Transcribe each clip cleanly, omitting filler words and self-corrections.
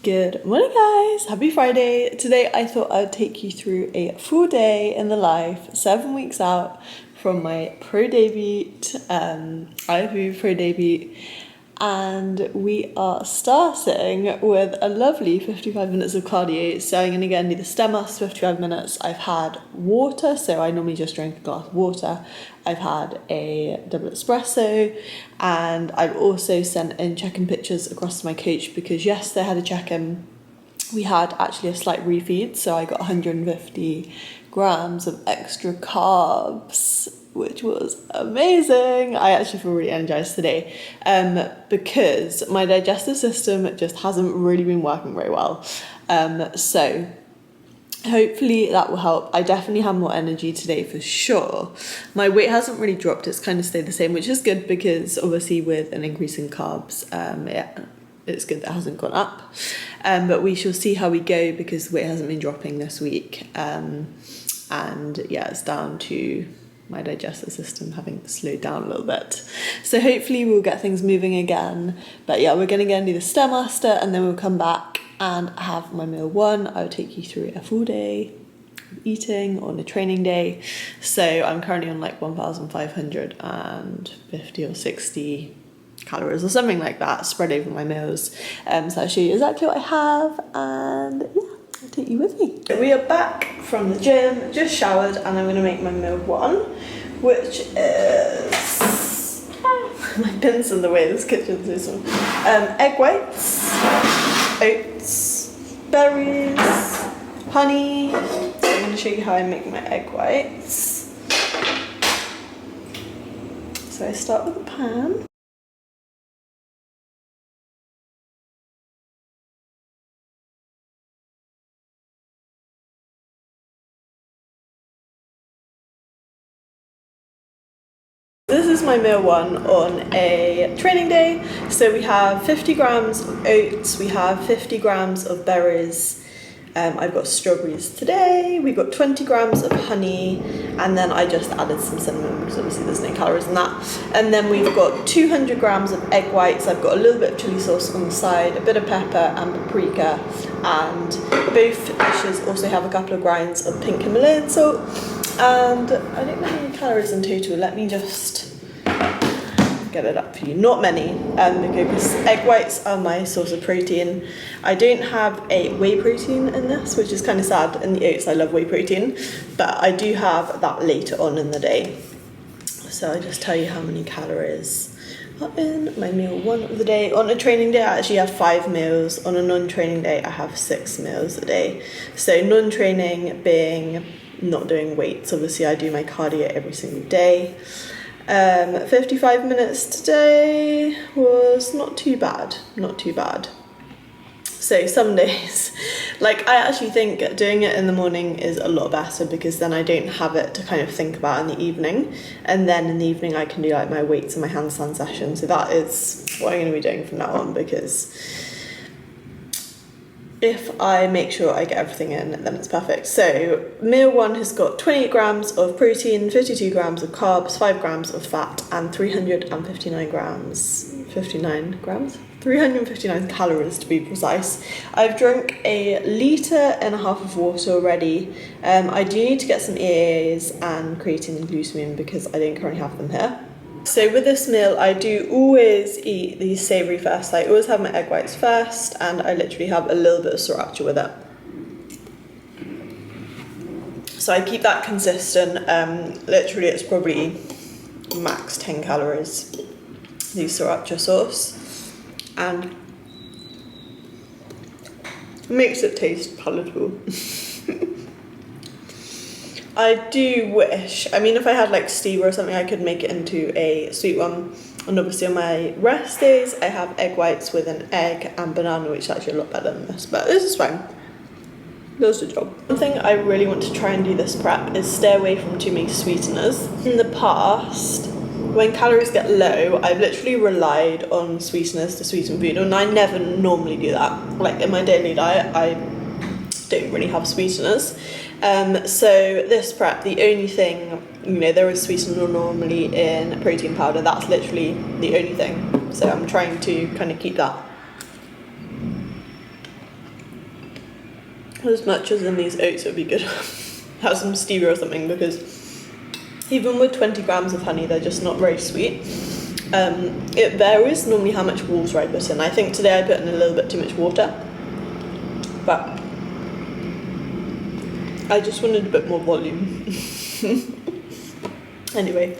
Good morning guys, happy Friday. Today I thought I'd take you through a full day in the life, 7 weeks out from my pro debut, IFU pro debut, and we are starting with a lovely 55 minutes of cardio. So I'm going to go and do the stemmas, 55 minutes. I've had water, so I normally just drink a glass of water. I've had a double espresso, and I've also sent in check-in pictures across to my coach because yesterday I had a check-in. We had actually a slight refeed, so I got 150 grams of extra carbs, which was amazing. I actually feel really energized today because my digestive system just hasn't really been working very well. So hopefully that will help. I definitely have more energy today for sure. My weight hasn't really dropped, it's kind of stayed the same, which is good because obviously with an increase in carbs, it's good that it hasn't gone up. But we shall see how we go because the weight hasn't been dropping this week. And yeah, it's down to my digestive system having slowed down a little bit. So hopefully we'll get things moving again. But yeah, we're going to go and do the Stairmaster and then we'll come back and have my meal one. I'll take you through a full day of eating on a training day. So I'm currently on like 1,550 or 60 calories or something like that spread over my meals. So I'll show you exactly what I have and yeah, I'll take you with me. We are back from the gym, just showered, and I'm going to make my meal one, which is my pin's in the way, this kitchen's so small. Egg whites, oats, berries, honey. So I'm going to show you how I make my egg whites. So I start with a pan. This is my meal one on a training day. So we have 50 grams of oats, we have 50 grams of berries, I've got strawberries today, we've got 20 grams of honey, and then I just added some cinnamon because obviously there's no calories in that. And then we've got 200 grams of egg whites, I've got a little bit of chili sauce on the side, a bit of pepper and paprika, and both dishes also have a couple of grinds of pink Himalayan salt. And I don't know how many calories in total, let me just get it up for you. Not many, because egg whites are my source of protein. I don't have a whey protein in this, which is kind of sad. In the oats I love whey protein, but I do have that later on in the day. So I'll just tell you how many calories are in my meal one of the day. On a training day I actually have 5 meals, on a non-training day I have 6 meals a day. So non-training being not doing weights, obviously I do my cardio every single day. 55 minutes today was not too bad. So some days, like I actually think doing it in the morning is a lot better because then I don't have it to kind of think about in the evening, and then in the evening I can do like my weights and my handstand session. So that is what I'm going to be doing from now on, because if I make sure I get everything in, then it's perfect. So meal one has got 28 grams of protein, 52 grams of carbs, 5 grams of fat, and 359 calories to be precise. I've drunk 1.5 litre of water already. I do need to get some EAAs and creatine and glutamine because I don't currently have them here. So with this meal, I do always eat the savoury first. I always have my egg whites first, and I literally have a little bit of sriracha with it. So I keep that consistent. Literally, it's probably max 10 calories, the sriracha sauce. And it makes it taste palatable. I do wish, I mean if I had like stevia or something I could make it into a sweet one. And obviously on my rest days I have egg whites with an egg and banana, which is actually a lot better than this, but this is fine. Does the job. One thing I really want to try and do this prep is stay away from too many sweeteners. In the past, when calories get low, I've literally relied on sweeteners to sweeten food, and I never normally do that. Like in my daily diet, I don't really have sweeteners. So this prep, the only thing, there is sweetener normally in protein powder, that's literally the only thing. So I'm trying to kind of keep that as much as in these oats, it would be good to have some stevia or something, because even with 20 grams of honey, they're just not very sweet. It varies normally how much water I put in. I think today I put in a little bit too much water, but I just wanted a bit more volume. Anyway,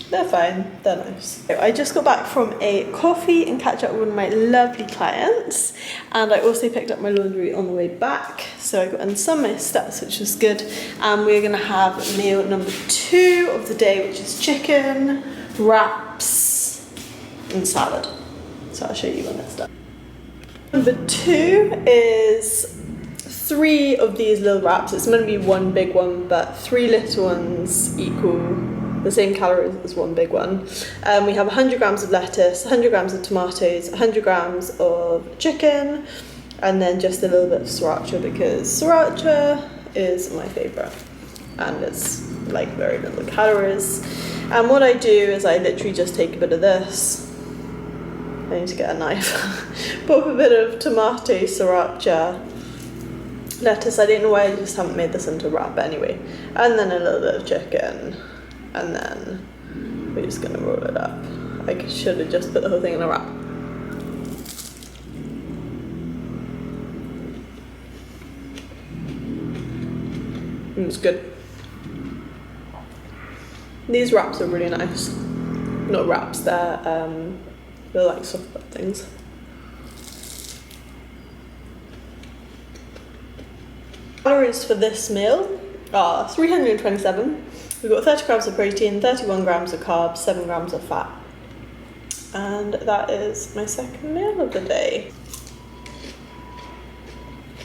they're fine, they're nice. I just got back from a coffee and catch up with one of my lovely clients, and I also picked up my laundry on the way back, so I got in some of my steps, which was good. And we're gonna have meal number 2 of the day, which is chicken, wraps and salad. So I'll show you when it's done. Number 2 is 3 of these little wraps. It's going to be one big one, but 3 little ones equal the same calories as one big one. We have 100 grams of lettuce, 100 grams of tomatoes, 100 grams of chicken, and then just a little bit of sriracha, because sriracha is my favourite and it's like very little calories. And what I do is I literally just take a bit of this. I need to get a knife. Pop a bit of tomato, sriracha, lettuce. I don't know why I just haven't made this into a wrap, but anyway. And then a little bit of chicken. And then we're just gonna roll it up. I should have just put the whole thing in a wrap. It's good. These wraps are really nice. Not wraps, they're like soft things. Calories for this meal are 327. We've got 30 grams of protein, 31 grams of carbs, 7 grams of fat. And that is my second meal of the day.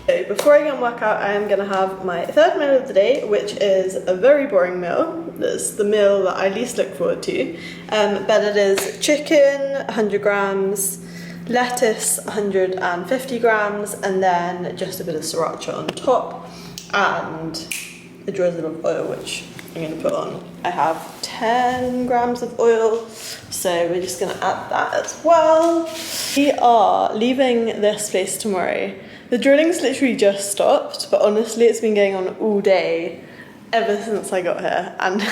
So before I go and work out, I am going to have my third meal of the day, which is a very boring meal. It's the meal that I least look forward to. But it is chicken, 100 grams, lettuce, 150 grams, and then just a bit of sriracha on top, and a drizzle of oil, which I'm going to put on. I have 10 grams of oil, so we're just going to add that as well. We are leaving this place tomorrow. The drilling's literally just stopped, but honestly it's been going on all day ever since I got here, and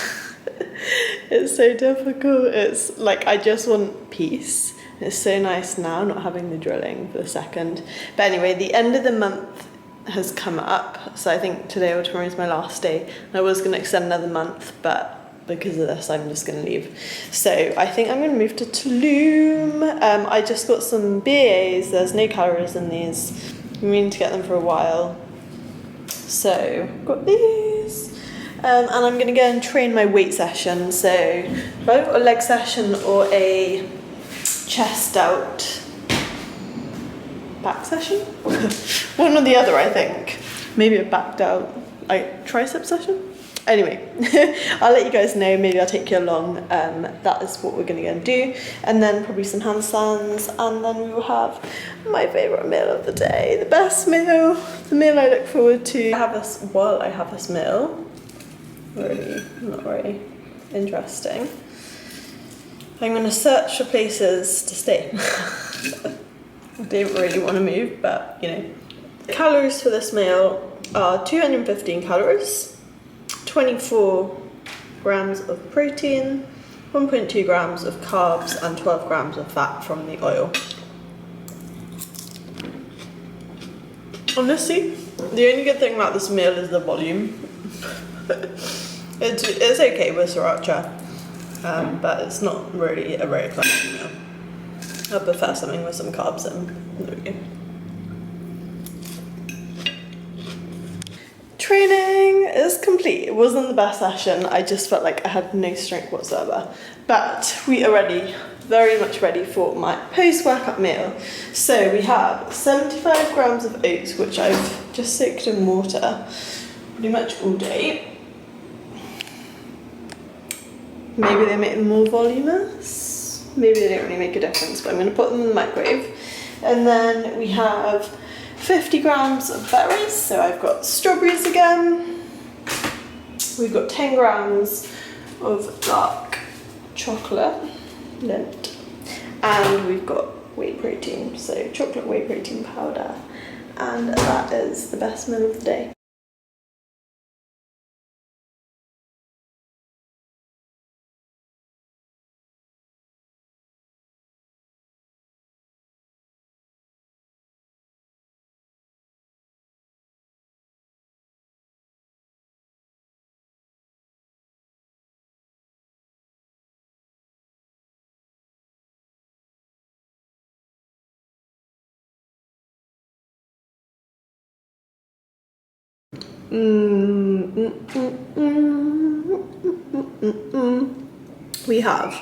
it's so difficult. It's like I just want peace. It's so nice now not having the drilling for the second. But anyway, the end of the month has come up, so I think today or tomorrow is my last day. I was going to extend another month, but because of this I'm just going to leave. So I think I'm going to move to Tulum. I just got some BAs. There's no calories in these. We need to get them for a while. So got these. And I'm going to go and train my weight session. So if I've got a leg session or a chest out back session, one or the other, I think. Maybe a backed out tricep session. Anyway, I'll let you guys know. Maybe I'll take you along. That is what we're going to go and do, and then probably some handstands, and then we will have my favourite meal of the day, the best meal, the meal I look forward to. I have this meal. Really not very interesting. I'm going to search for places to stay. I don't really want to move, but you know. The calories for this meal are 215 calories, 24 grams of protein, 1.2 grams of carbs, and 12 grams of fat from the oil. Honestly, the only good thing about this meal is the volume. It's okay with sriracha, but it's not really a very flashy meal. I prefer something with some carbs in. There we go. Training is complete. It wasn't the best session. I just felt like I had no strength whatsoever. But we are ready, very much ready for my post-workout meal. So we have 75 grams of oats, which I've just soaked in water pretty much all day. Maybe they make them more voluminous. Maybe they don't really make a difference, but I'm going to put them in the microwave. And then we have 50 grams of berries, so I've got strawberries again. We've got 10 grams of dark chocolate Lindt, and we've got whey protein, so chocolate whey protein powder, and that is the best meal of the day. We have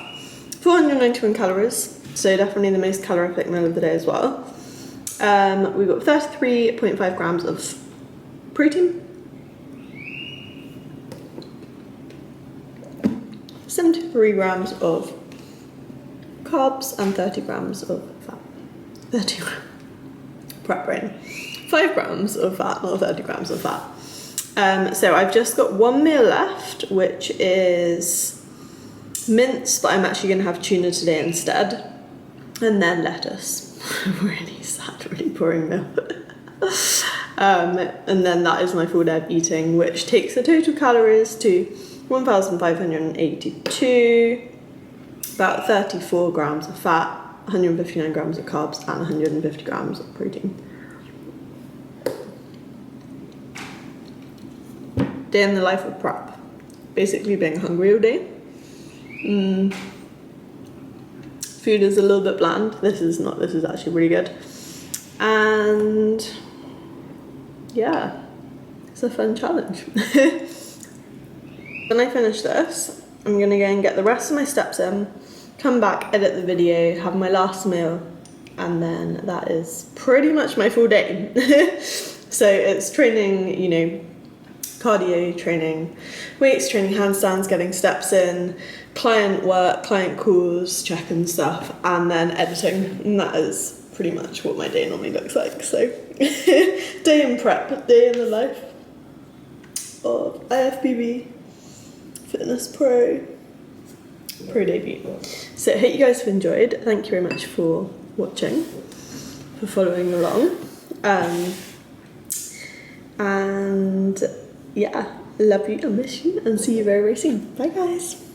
491 calories, so definitely the most calorific meal of the day as well. We've got 33.5 grams of protein, 73 grams of carbs, and 30 grams of fat. 30 grams. Prep brain. 5 grams of fat, not 30 grams of fat. So I've just got one meal left, which is mince, but I'm actually going to have tuna today instead. And then lettuce. Really sad, really boring meal. And then that is my full day of eating, which takes the total calories to 1,582, about 34 grams of fat, 159 grams of carbs, and 150 grams of protein. Day in the life of prep. Basically being hungry all day. Food is a little bit bland. This is not, this is actually really good. And yeah, it's a fun challenge. When I finish this, I'm gonna go and get the rest of my steps in, come back, edit the video, have my last meal, and then that is pretty much my full day. So it's training, you know, cardio training, weights training, handstands, getting steps in, client work, client calls, checking stuff, and then editing. And that is pretty much what my day normally looks like. So day in prep, day in the life of IFBB Fitness Pro debut. So I hope you guys have enjoyed. Thank you very much for watching, for following along. And yeah, love you and miss you, and see you very, very soon. Bye guys.